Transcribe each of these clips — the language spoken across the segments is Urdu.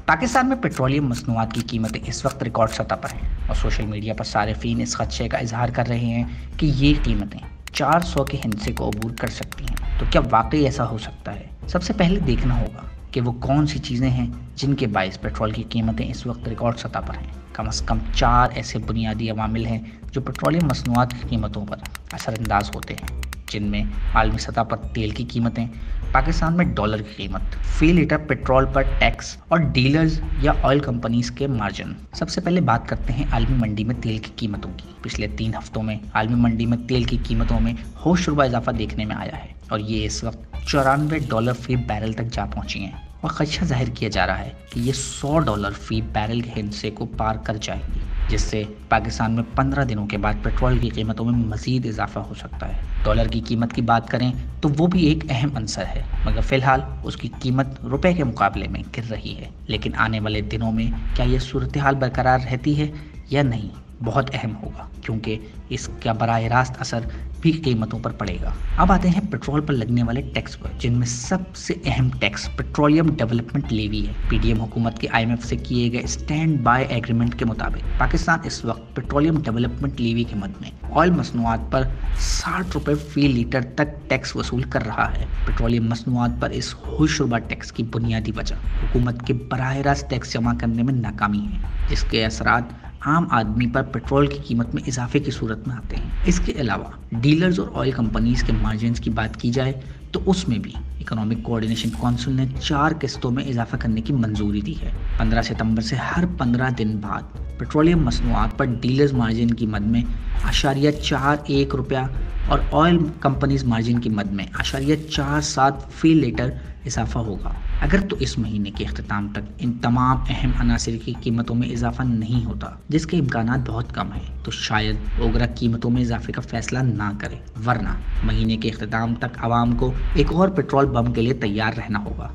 پاکستان میں پیٹرولیم مصنوعات کی قیمتیں اس وقت ریکارڈ سطح پر ہیں اور سوشل میڈیا پر صارفین اس خدشے کا اظہار کر رہے ہیں کہ یہ قیمتیں 400 کے ہندسے کو عبور کر سکتی ہیں۔ تو کیا واقعی ایسا ہو سکتا ہے؟ سب سے پہلے دیکھنا ہوگا کہ وہ کون سی چیزیں ہیں جن کے باعث پیٹرول کی قیمتیں اس وقت ریکارڈ سطح پر ہیں۔ کم از کم 4 ایسے بنیادی عوامل ہیں جو پیٹرولیم مصنوعات کی قیمتوں پر اثر انداز ہوتے ہیں، جن میں عالمی سطح پر تیل کی قیمتیں، پاکستان میں ڈالر کی قیمت، فی لیٹر پیٹرول پر ٹیکس اور ڈیلرز یا آئل کمپنیز کے مارجن۔ سب سے پہلے بات کرتے ہیں عالمی منڈی میں تیل کی قیمتوں کی۔ پچھلے 3 ہفتوں میں عالمی منڈی میں تیل کی قیمتوں میں ہوش ربا اضافہ دیکھنے میں آیا ہے اور یہ اس وقت $94 فی بیرل تک جا پہنچی ہیں اور خدشہ ظاہر کیا جا رہا ہے کہ یہ $100 فی بیرل کے ہندسے کو پار کر جائے گی، جس سے پاکستان میں 15 دنوں کے بعد پیٹرول کی قیمتوں میں مزید اضافہ ہو سکتا ہے۔ ڈالر کی قیمت کی بات کریں تو وہ بھی ایک اہم عنصر ہے، مگر فی الحال اس کی قیمت روپے کے مقابلے میں گر رہی ہے۔ لیکن آنے والے دنوں میں کیا یہ صورتحال برقرار رہتی ہے یا نہیں، بہت اہم ہوگا، کیونکہ اس کا براہ راست اثر بھی قیمتوں پر پڑے گا۔ اب آتے ہیں پیٹرول پر لگنے والے ٹیکس پر، جن میں سب سے اہم ٹیکس پیٹرولیم ڈیولپمنٹ لیوی ہے۔ پی ڈی ایم حکومت کے IMF سے کیے گئے اسٹینڈ بائی ایگریمنٹ کے مطابق پاکستان اس وقت پیٹرولیم ڈیولپمنٹ لیوی کے مد میں آئل مصنوعات پر $60 فی لیٹر تک ٹیکس وصول کر رہا ہے۔ پیٹرولیم مصنوعات پر اس ہوش ربا ٹیکس کی بنیادی وجہ حکومت کے براہ راست ٹیکس جمع کرنے میں ناکامی ہے، جس کے اثرات عام آدمی پر پیٹرول کی قیمت میں اضافے کی صورت میں آتے ہیں۔ اس کے علاوہ ڈیلرز اور آئل کمپنیز کے مارجنز کی بات کی جائے تو اس میں بھی اکنامک کوآرڈینیشن کونسل نے 4 قسطوں میں اضافہ کرنے کی منظوری دی ہے۔ 15 ستمبر سے ہر 15 دن بعد پیٹرولیم مصنوعات پر ڈیلرز مارجن کی مد میں $0.41 اور آئل کمپنیز مارجن کی مد میں $0.47 فی لیٹر اضافہ ہوگا۔ اگر تو اس مہینے کے اختتام تک ان تمام اہم عناصر کی قیمتوں میں اضافہ نہیں ہوتا، جس کے امکانات بہت کم ہیں، تو شاید اوگرا قیمتوں میں اضافے کا فیصلہ نہ کرے، ورنہ مہینے کے اختتام تک عوام کو ایک اور پیٹرول بم کے لیے تیار رہنا ہوگا۔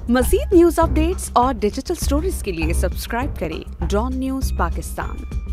مزید نیوز اپ ڈیٹس اور ڈیجیٹل سٹوریز کے لیے سبسکرائب کریں ڈان نیوز پاکستان۔